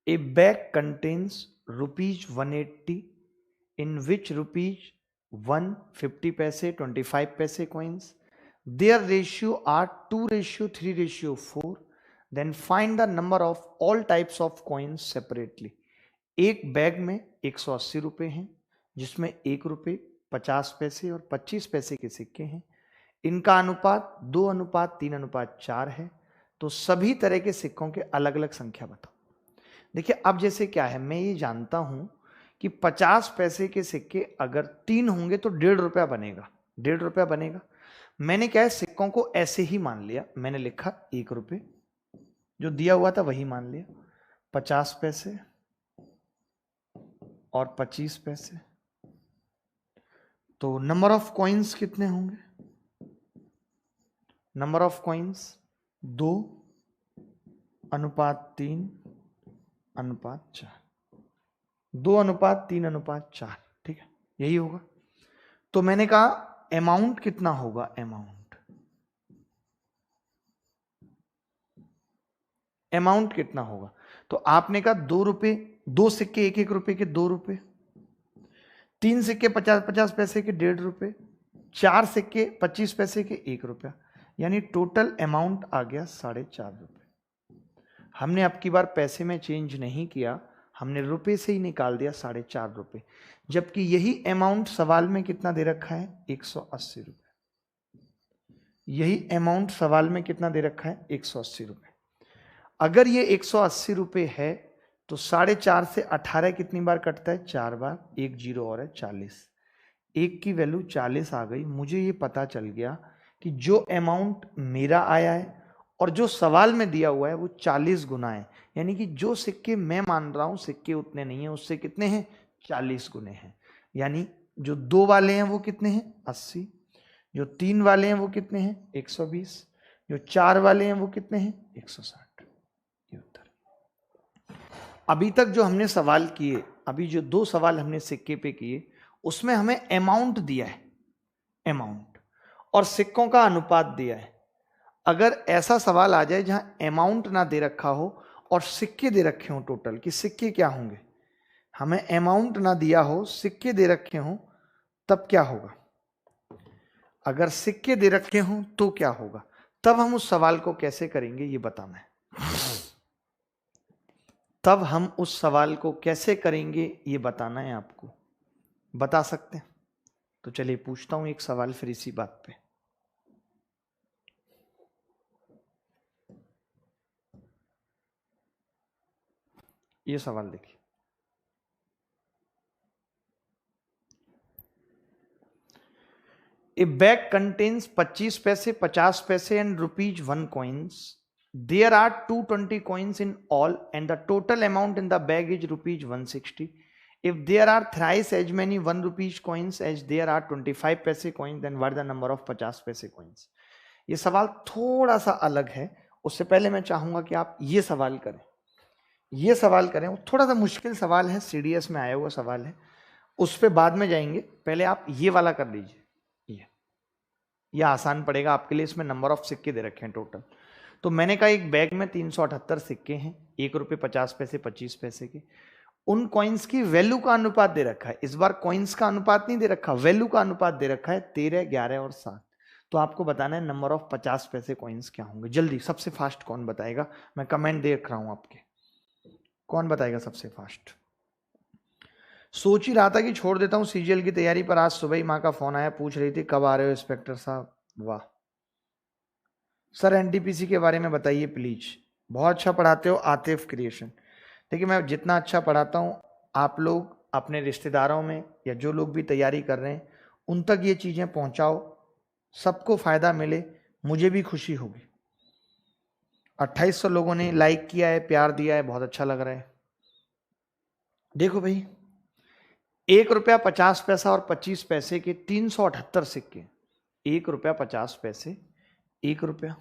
ए बैग कंटेन्स ₹180 in which ₹1 50 पैसे 25 पैसे coins. Their ratio are 2:3:4. Then find the number of all types of coins separately. एक बैग में 180 रुपए हैं जिसमें 1 रुपए, 50 पैसे और 25 पैसे के सिक्के हैं। इनका अनुपात 2:3:4 है। तो सभी तरह के सिक्कों के अलग अलग संख्या बताओ। देखिए अब जैसे क्या है, मैं ये जानता हूं कि 50 पैसे के सिक्के अगर 3 होंगे तो 1.5 रुपया बनेगा, 1.5 रुपया बनेगा। मैंने क्या है, सिक्कों को ऐसे ही मान लिया। मैंने लिखा 1 रुपये, जो दिया हुआ था वही मान लिया। 50 पैसे और 25 पैसे। तो नंबर ऑफ कॉइन्स कितने होंगे? Number of coins 2:3:4, 2:3:4। ठीक है, यही होगा। तो मैंने कहा अमाउंट कितना होगा? अमाउंट कितना होगा? तो आपने कहा 2 रुपए, 2 सिक्के 1-1 रुपए के 2 रुपए, 3 सिक्के 50-50 पैसे के 1.5 रुपए, 4 सिक्के 25 पैसे के 1 रुपया। यानी टोटल अमाउंट आ गया 4.5 रुपए। हमने अब की बार पैसे में चेंज नहीं किया, हमने रुपए से ही निकाल दिया 4.5 रुपए। जबकि यही अमाउंट सवाल में कितना दे रखा है? 180 रुपए। यही अमाउंट सवाल में कितना दे रखा है? 180 रुपए। अगर ये 180 रुपए है तो 4.5 से 18 कितनी बार कटता है? 4 बार। 1 जीरो और है 40। 1 की वैल्यू 40 आ गई। मुझे ये पता चल गया कि जो अमाउंट मेरा आया है और जो सवाल में दिया हुआ है वो 40 गुना है। यानी कि जो सिक्के मैं मान रहा हूं सिक्के उतने नहीं है, उससे कितने हैं? 40 गुने हैं। यानी जो 2 वाले हैं वो कितने हैं? 80। जो 3 वाले हैं वो कितने हैं? 120। जो 4 वाले हैं वो कितने हैं? 160। ये उत्तर। अभी तक जो हमने सवाल किए, अभी जो 2 सवाल हमने सिक्के पे किए, उसमें हमें अमाउंट दिया है, अमाउंट, और सिक्कों का अनुपात दिया है। अगर ऐसा सवाल आ जाए जहां अमाउंट ना दे रखा हो और सिक्के दे रखे हो टोटल, कि सिक्के क्या होंगे, हमें अमाउंट ना दिया हो, सिक्के दे रखे हो, तब क्या होगा? अगर सिक्के दे रखे हो तो क्या होगा? तब हम उस सवाल को कैसे करेंगे ये बताना है। तब हम उस सवाल को कैसे करेंगे ये बताना है आपको। बता सकते हैं? तो चलिए पूछता हूं एक सवाल फिर इसी बात पे। ये सवाल देखिए, A bag contains 25 पैसे, 50 पैसे and rupees 1 coins. There are 220 coins in all and the total amount in the bag is rupees 160. If there are thrice as many 1 rupees coins as there are 25 पैसे coins, then what is the number of 50 पैसे coins? ये सवाल थोड़ा सा अलग है, उससे पहले मैं चाहूंगा कि आप ये सवाल करें, ये सवाल करें। वो थोड़ा सा मुश्किल सवाल है, सीडीएस में आया हुआ सवाल है, उस पर बाद में जाएंगे, पहले आप ये वाला कर लीजिए। ये आसान पड़ेगा आपके लिए, इसमें नंबर ऑफ सिक्के दे रखे हैं टोटल। तो मैंने कहा एक बैग में 378 सिक्के हैं, 1 रुपये 50 पैसे 25 पैसे के। उन कॉइन्स की वैल्यू का अनुपात दे रखा है, इस बार कॉइन्स का अनुपात नहीं दे रखा, वैल्यू का अनुपात दे रखा है 13, 11 और 7। तो आपको बताना है नंबर ऑफ 50 पैसे कॉइन्स क्या होंगे। जल्दी, सबसे फास्ट कौन बताएगा? मैं कमेंट देख रहा हूं आपके, कौन बताएगा सबसे फास्ट? सोच ही रहा था कि छोड़ देता हूं सीजीएल की तैयारी, पर आज सुबह ही माँ का फोन आया, पूछ रही थी कब आ रहे हो इंस्पेक्टर साहब। वाह सर, एनटीपीसी के बारे में बताइए प्लीज, बहुत अच्छा पढ़ाते हो आतिफ क्रिएशन। देखिए मैं जितना अच्छा पढ़ाता हूं, आप लोग अपने रिश्तेदारों में या जो लोग भी तैयारी कर रहे हैं उन तक ये चीजें पहुंचाओ, सबको फायदा मिले, मुझे भी खुशी होगी। 2800 लोगों ने लाइक किया है, प्यार दिया है, बहुत अच्छा लग रहा है। देखो भाई, 1 रुपया 50 पैसा और 25 पैसे के 378 सिक्के। 1 रुपया 50 पैसे, 1 रुपया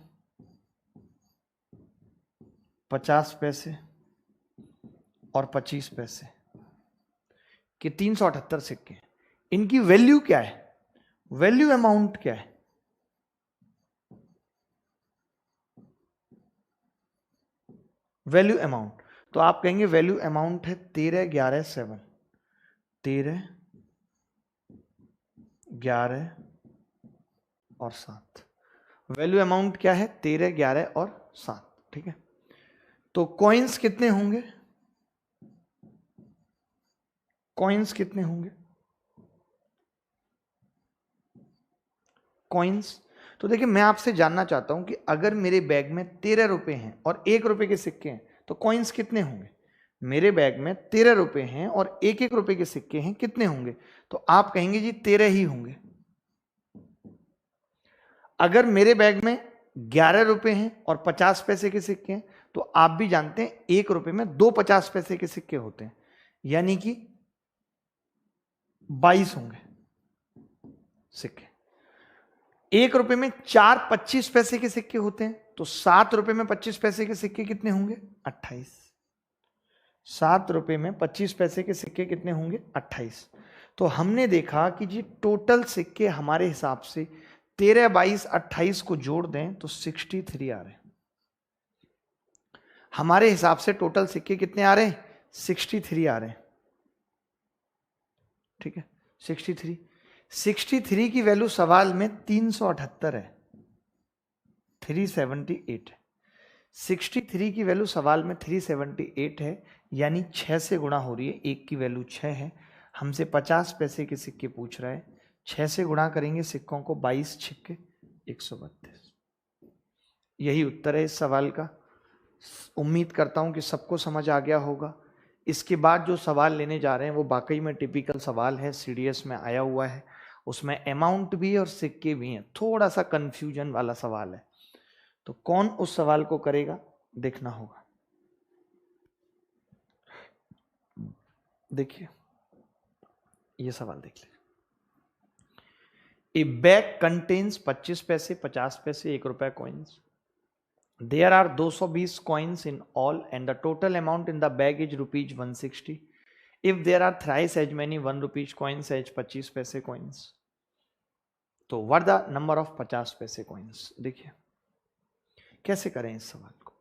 50 पैसे और 25 पैसे के 378 सिक्के। इनकी वैल्यू क्या है? वैल्यू अमाउंट क्या है? वैल्यू अमाउंट, तो आप कहेंगे वैल्यू अमाउंट है 13, 11, 7। 13, 11 और 7। वैल्यू अमाउंट क्या है? 13, 11 और 7। ठीक है, तो कॉइन्स कितने होंगे? कॉइन्स कितने होंगे? कॉइन्स, तो देखिए मैं आपसे जानना चाहता हूं कि अगर मेरे बैग में 13 रुपए हैं और 1 रुपए के सिक्के हैं तो कॉइन्स कितने होंगे? मेरे बैग में 13 रुपए हैं और 1-1 रुपए के सिक्के हैं, कितने होंगे? तो आप कहेंगे जी 13 ही होंगे। अगर मेरे बैग में 11 रुपए हैं और 50 पैसे के सिक्के हैं तो आप भी जानते हैं 1 रुपए में 2 50 पैसे के सिक्के होते हैं, यानी कि 22 होंगे सिक्के। 1 रुपए में 4 25 पैसे के सिक्के होते हैं, तो 7 रुपए में 25 पैसे के सिक्के कितने होंगे? 28। 7 रुपए में 25 पैसे के सिक्के कितने होंगे? 28। तो हमने देखा कि जी टोटल सिक्के हमारे हिसाब से 13, 22, 28 को जोड़ दें तो 63 आ रहे हैं। हमारे हिसाब से टोटल सिक्के कितने आ रहे हैं? 63 आ रहे हैं। ठीक है, 63। 63 की वैल्यू सवाल में 378 है, 378 है। 63 की वैल्यू सवाल में 378 है, यानी 6 से गुणा हो रही है। 1 की वैल्यू 6 है, हमसे 50 पैसे के सिक्के पूछ रहा है। 6 से गुणा करेंगे सिक्कों को, 22 छिक्के 132। यही उत्तर है इस सवाल का। उम्मीद करता हूं कि सबको समझ आ गया होगा। इसके बाद जो सवाल लेने जा रहे हैं वो वाकई में टिपिकल सवाल है, सीडीएस में आया हुआ है, उसमें अमाउंट भी है और सिक्के भी हैं। थोड़ा सा कंफ्यूजन वाला सवाल है, तो कौन उस सवाल को करेगा देखना होगा। देखिए ये सवाल देख लीजिए। ए बैग कंटेन्स 25 पैसे, 50 पैसे, 1 रुपया coins. There are 220 coins in all and the total amount in the bag is rupees 160. If there are thrice as many 1 rupees coins as 25 पैसे coins, तो what the number of 50 पैसे coins? देखिए कैसे करें इस सवाल को।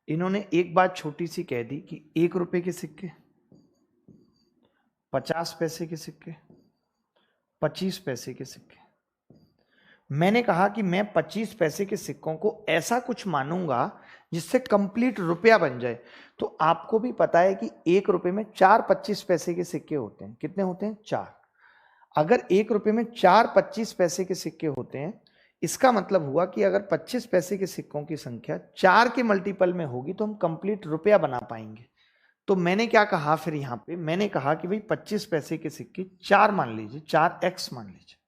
इन्होंने एक बात छोटी सी कह दी कि 1 रुपए के सिक्के, 50 पैसे के सिक्के, 25 पैसे के सिक्के। मैंने कहा कि मैं 25 पैसे के सिक्कों को ऐसा कुछ मानूंगा जिससे कंप्लीट रुपया बन जाए। तो आपको भी पता है कि 1 रुपए में 4 25 पैसे के सिक्के होते हैं। कितने होते हैं? 4। अगर 1 रुपए में 4 25 पैसे के सिक्के होते हैं, इसका मतलब हुआ कि अगर 25 पैसे के सिक्कों की संख्या 4 के मल्टीपल में होगी तो हम कंप्लीट रुपया बना पाएंगे। तो मैंने क्या कहा फिर यहां पे, मैंने कहा कि भाई 25 पैसे के सिक्के 4 मान लीजिए, 4x मान लीजिए।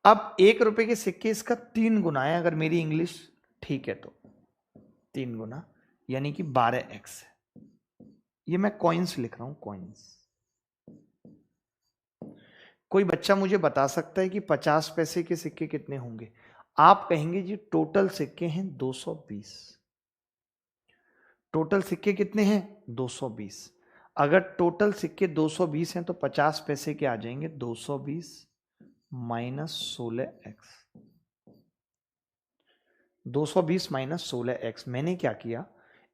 अब 1 रुपए के सिक्के इसका 3 गुना है, अगर मेरी इंग्लिश ठीक है तो 3 गुना यानी कि 12x है। ये मैं कॉइन्स लिख रहा हूं, कॉइन्स। कोई बच्चा मुझे बता सकता है कि 50 पैसे के सिक्के कितने होंगे? आप कहेंगे जी टोटल सिक्के हैं 220। टोटल सिक्के कितने हैं? 220। अगर टोटल सिक्के 220 हैं तो 50 पैसे के आ जाएंगे 220 माइनस 16x। 220 minus 16x। मैंने क्या किया,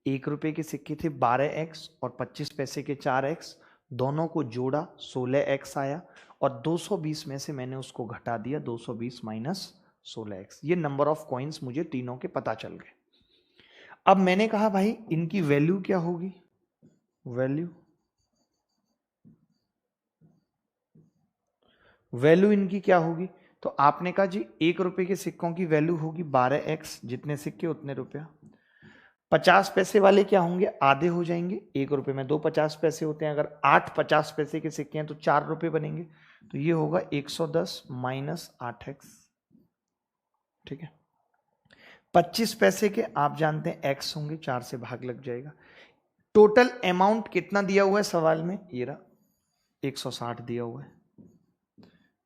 1 रुपए के सिक्के थे 12x और 25 पैसे के 4x, दोनों को जोड़ा 16x आया और 220 में से मैंने उसको घटा दिया 220 माइनस 16x। ये नंबर ऑफ कॉइन्स मुझे तीनों के पता चल गए। अब मैंने कहा भाई इनकी वैल्यू क्या होगी? वैल्यू इनकी क्या होगी? तो आपने कहा जी 1 रुपए के सिक्कों की वैल्यू होगी 12x, जितने सिक्के उतने रुपया। 50 पैसे वाले क्या होंगे? आधे हो जाएंगे। 1 रुपए में 2 50 पैसे होते हैं, अगर 8 50 पैसे के सिक्के हैं तो 4 रुपए बनेंगे, तो ये होगा 110 माइनस 8x। ठीक है। 25 पैसे के आप जानते हैं x होंगे, 4 से भाग लग जाएगा। टोटल अमाउंट कितना दिया हुआ है सवाल में? ये रहा 160 दिया हुआ है।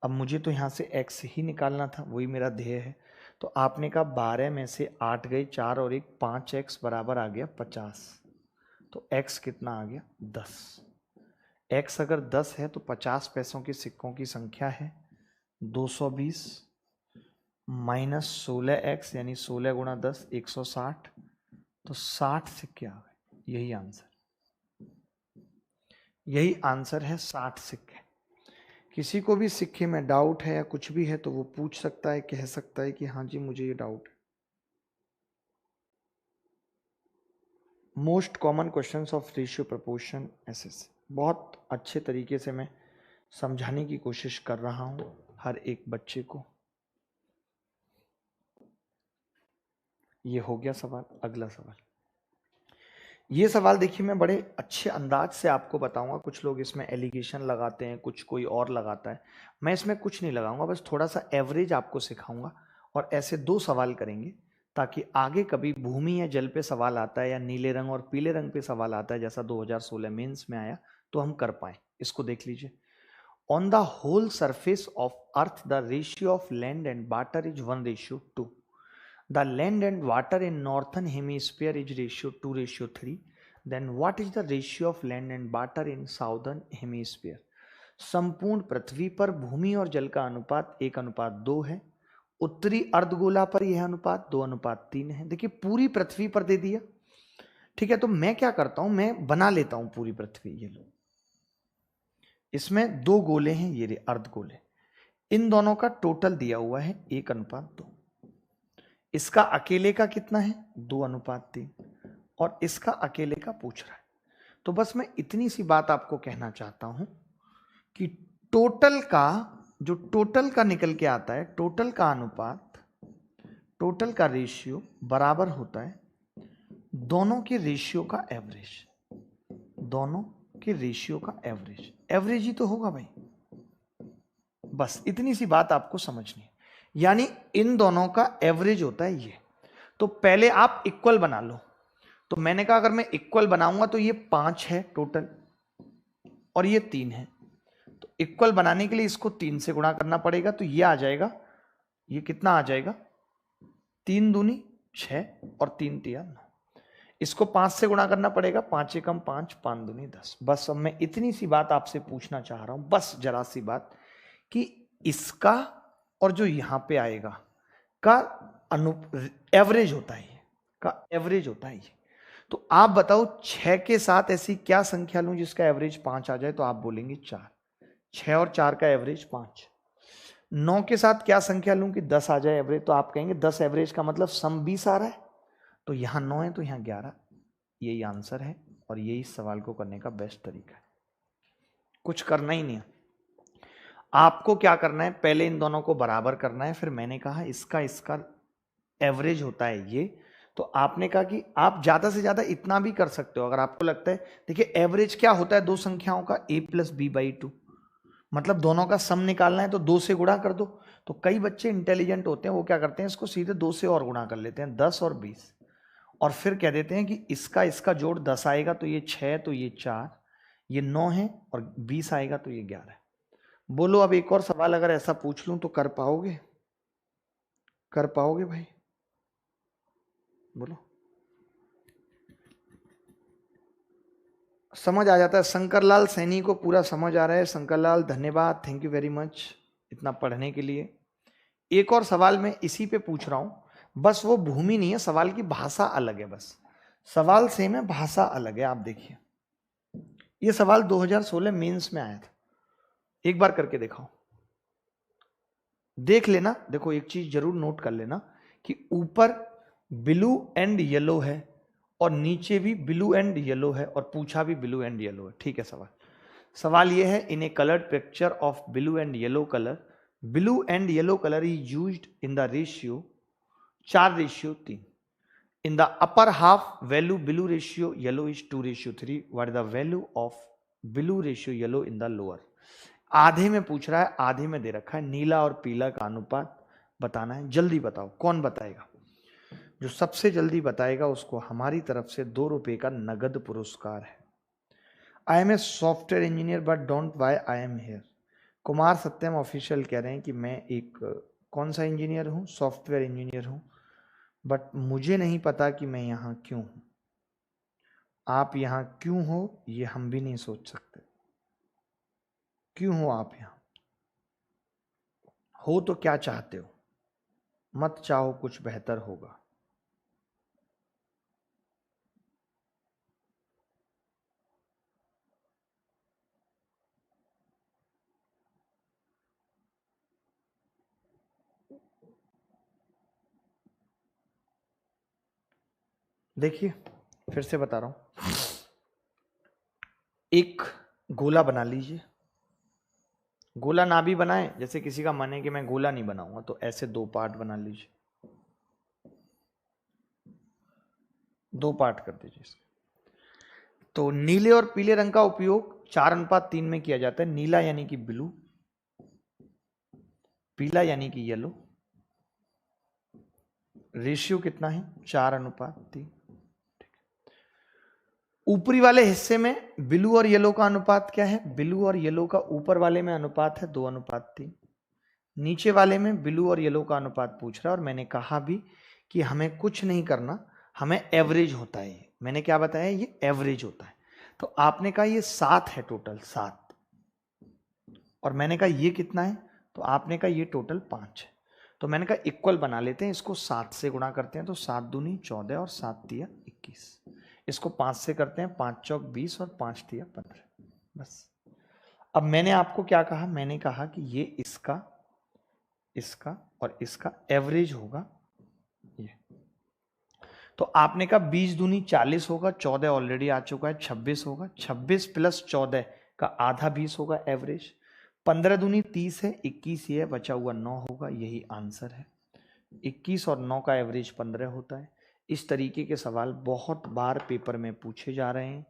अब मुझे तो यहां से x ही निकालना था, वही मेरा ध्येय है। तो आपने कहा 12 में से 8 गए, 4 और 1 5x बराबर आ गया 50। तो x कितना आ गया? 10। x अगर 10 है तो 50 पैसों के सिक्कों की संख्या है 220 माइनस 16x यानी 16 गुणा 10 160, तो 60 सिक्के आ गए। यही आंसर है, 60 सिक्के। किसी को भी सिक्के में डाउट है या कुछ भी है तो वो पूछ सकता है, कह सकता है कि हाँ जी मुझे ये डाउट है। Most common questions of ratio proportion SS, बहुत अच्छे तरीके से मैं समझाने की कोशिश कर रहा हूं हर एक बच्चे को। ये हो गया सवाल। अगला सवाल, ये सवाल देखिए मैं बड़े अच्छे अंदाज से आपको बताऊंगा। कुछ लोग इसमें एलिगेशन लगाते हैं, कुछ कोई और लगाता है। मैं इसमें कुछ नहीं लगाऊंगा, बस थोड़ा सा एवरेज आपको सिखाऊंगा और ऐसे 2 सवाल करेंगे ताकि आगे कभी भूमि या जल पे सवाल आता है या नीले रंग और पीले रंग पे सवाल आता है जैसा 2016 मेंस में आया तो हम कर पाए। इसको देख लीजिए। On the whole surface of earth the ratio of land and water is 1:2। The land and water in northern hemisphere is ratio 2:3. Then what is the ratio of land and water in southern hemisphere? संपूर्ण पृथ्वी पर भूमि और जल का अनुपात 1:2 है। उत्तरी अर्धगोला पर यह अनुपात 2:3 है। देखिए पूरी पृथ्वी पर दे दिया। ठीक है, तो मैं क्या करता हूं, मैं बना लेता हूं पूरी पृथ्वी। ये लो, इसमें 2 गोले हैं, ये अर्धगोले। इन दोनों का टोटल दिया हुआ है 1:2। इसका अकेले का कितना है? 2:3। और इसका अकेले का पूछ रहा है। तो बस मैं इतनी सी बात आपको कहना चाहता हूं कि टोटल का निकल के आता है, टोटल का अनुपात, टोटल का रेशियो बराबर होता है दोनों के रेशियो का एवरेज। दोनों के रेशियो का एवरेज, एवरेज ही तो होगा भाई। बस इतनी सी बात आपको समझनी है, यानी इन दोनों का एवरेज होता है ये। तो पहले आप इक्वल बना लो। तो मैंने कहा अगर मैं इक्वल बनाऊंगा तो ये 5 है टोटल और ये 3 है। तो इक्वल बनाने के लिए इसको 3 से गुणा करना पड़ेगा, तो ये आ जाएगा, ये कितना आ जाएगा? 3 दूनी 6 और 3 तिया 9। इसको 5 से गुणा करना पड़ेगा, 5 एकम 5, 5 दूनी 10। बस अब मैं इतनी सी बात आपसे पूछना चाह रहा हूं, बस जरा सी बात, कि इसका और जो यहां पे आएगा का एवरेज होता है, का एवरेज होता है ये। तो आप बताओ 6 के साथ ऐसी क्या संख्या लूं जिसका एवरेज 5 आ जाए? तो आप बोलेंगे 4। 6 और 4 का एवरेज 5। 9 के साथ क्या संख्या लूं कि 10 आ जाए एवरेज? तो आप कहेंगे 10 एवरेज का मतलब सम 20 आ रहा है। तो यहां 9 है तो यहां 11। यही आंसर है और यही इस सवाल को करने का बेस्ट तरीका है। कुछ करना ही नहीं है आपको। क्या करना है, पहले इन दोनों को बराबर करना है। फिर मैंने कहा इसका एवरेज होता है ये, तो आपने कहा कि आप ज्यादा से ज्यादा इतना भी कर सकते हो अगर आपको लगता है। देखिए एवरेज क्या होता है दो संख्याओं का, a plus B by two, मतलब दोनों का सम निकालना है तो 2 से गुणा कर दो। तो कई बच्चे इंटेलिजेंट होते हैं, वो क्या करते हैं इसको सीधे 2 से और गुणा कर लेते हैं, 10 और 20, और फिर कह देते हैं कि इसका इसका जोड़ 10 आएगा तो ये 6, तो ये 4, ये 9 है, और 20 आएगा तो ये 11 है। बोलो अब एक और सवाल अगर ऐसा पूछ लूं तो कर पाओगे? कर पाओगे भाई? बोलो। समझ आ जाता है। शंकरलाल सैनी को पूरा समझ आ रहा है। शंकरलाल धन्यवाद, थैंक यू वेरी मच इतना पढ़ने के लिए। एक और सवाल मैं इसी पे पूछ रहा हूं, बस वो भूमि नहीं है, सवाल की भाषा अलग है, बस सवाल सेम है, भाषा अलग है। आप देखिए ये सवाल 2016 मेंस में आया था, एक बार करके दिखाओ, देख लेना। देखो एक चीज जरूर नोट कर लेना कि ऊपर ब्लू एंड येलो है और नीचे भी ब्लू एंड येलो है और पूछा भी ब्लू एंड येलो है। ठीक है, सवाल यह है, in a coloured picture of blue and yellow colour, blue and yellow colour is used in the ratio 4:3। In the upper half value blue ratio yellow is 2:3। What is the value of blue ratio yellow in the lower? आधे में पूछ रहा है, आधे में दे रखा है, नीला और पीला का अनुपात बताना है। जल्दी बताओ कौन बताएगा? जो सबसे जल्दी बताएगा उसको हमारी तरफ से 2 रुपए का नगद पुरस्कार है। I am a software engineer but don't why I am here. Kumar Satyam official कह रहे हैं कि मैं एक कौन सा इंजीनियर हूं? सॉफ्टवेयर इंजीनियर हूं, बट मुझे नहीं पता कि मैं यहां क्यों हूं। आप यहां क्यों हो ये हम भी नहीं सोच सकते। क्यों हो आप यहां? हो तो क्या चाहते हो? मत चाहो कुछ बेहतर होगा। देखिए फिर से बता रहा हूं, एक गोला बना लीजिए। गोला ना भी बनाए, जैसे किसी का मन है कि मैं गोला नहीं बनाऊंगा, तो ऐसे 2 पार्ट बना लीजिए, 2 पार्ट कर दीजिए इसके। तो नीले और पीले रंग का उपयोग 4:3 में किया जाता है। नीला यानी कि ब्लू, पीला यानी कि येलो। रेशियो कितना है? 4:3। ऊपरी वाले हिस्से में ब्लू और येलो का अनुपात क्या है? ब्लू और येलो का ऊपर वाले में अनुपात है 2:3। नीचे वाले में ब्लू और येलो का अनुपात पूछ रहा है, और मैंने कहा भी कि हमें कुछ नहीं करना, हमें एवरेज होता है। ये मैंने क्या बताया? ये एवरेज होता है। तो आपने कहा ये 7 है, टोटल 7, और मैंने कहा ये कितना है? तो आपने कहा ये टोटल 5 है। तो मैंने कहा इक्वल बना लेते हैं, इसको 7 से गुणा करते हैं तो 7 दूनी 14 और 7 तिया 21। इसको 5 से करते हैं, 5 चौक 20 और 5 तिया 15। बस। अब मैंने आपको क्या कहा? मैंने कहा कि ये इसका, इसका और इसका एवरेज होगा ये। तो आपने कहा 20 दूनी 40 होगा, 14 ऑलरेडी आ चुका है, 26 होगा, 26 प्लस 14 का आधा 20 होगा एवरेज। 15 दूनी 30 है, 21 ही है, बचा हुआ 9 होगा, यही आंसर है। 21 और 9 का एवरेज 15 होता है। इस तरीके के सवाल बहुत बार पेपर में पूछे जा रहे हैं,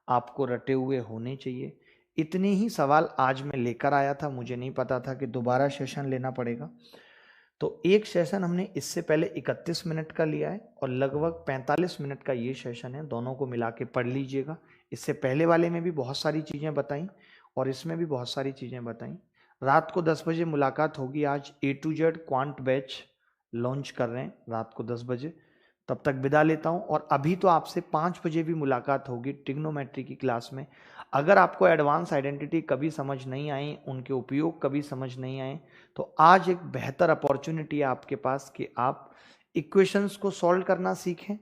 आपको रटे हुए होने चाहिए। इतने ही सवाल आज मैं लेकर आया था, मुझे नहीं पता था कि दोबारा सेशन लेना पड़ेगा। तो एक सेशन हमने इससे पहले 31 मिनट का लिया है और लगभग 45 मिनट का ये सेशन है, दोनों को मिला के पढ़ लीजिएगा। इससे पहले वाले में भी बहुत सारी चीज़ें बताई और इसमें भी बहुत सारी चीज़ें बताई। रात को 10 बजे मुलाकात होगी। आज A to Z quant batch launch कर रहे हैं रात को 10 बजे। तब तक विदा लेता हूं, और अभी तो आपसे 5 बजे भी मुलाकात होगी ट्रिग्नोमेट्री की क्लास में। अगर आपको एडवांस आइडेंटिटी कभी समझ नहीं आई, उनके उपयोग कभी समझ नहीं आए, तो आज एक बेहतर अपॉर्चुनिटी है आपके पास कि आप इक्वेशंस को सॉल्व करना सीखें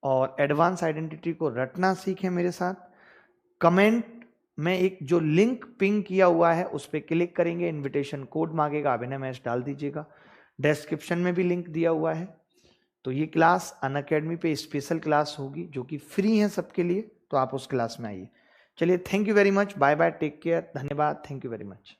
और एडवांस आइडेंटिटी को रटना सीखें मेरे साथ। कमेंट में एक जो लिंक पिंग किया हुआ है उस पर क्लिक करेंगे, इनविटेशन कोड मांगेगा, अभिनय मैच डाल दीजिएगा। डिस्क्रिप्शन में भी लिंक दिया हुआ है। तो ये क्लास अनअकैडमी पे स्पेशल क्लास होगी जो कि फ्री है सबके लिए, तो आप उस क्लास में आइए। चलिए, thank you very much, bye bye, take care, धन्यवाद, थैंक यू वेरी मच।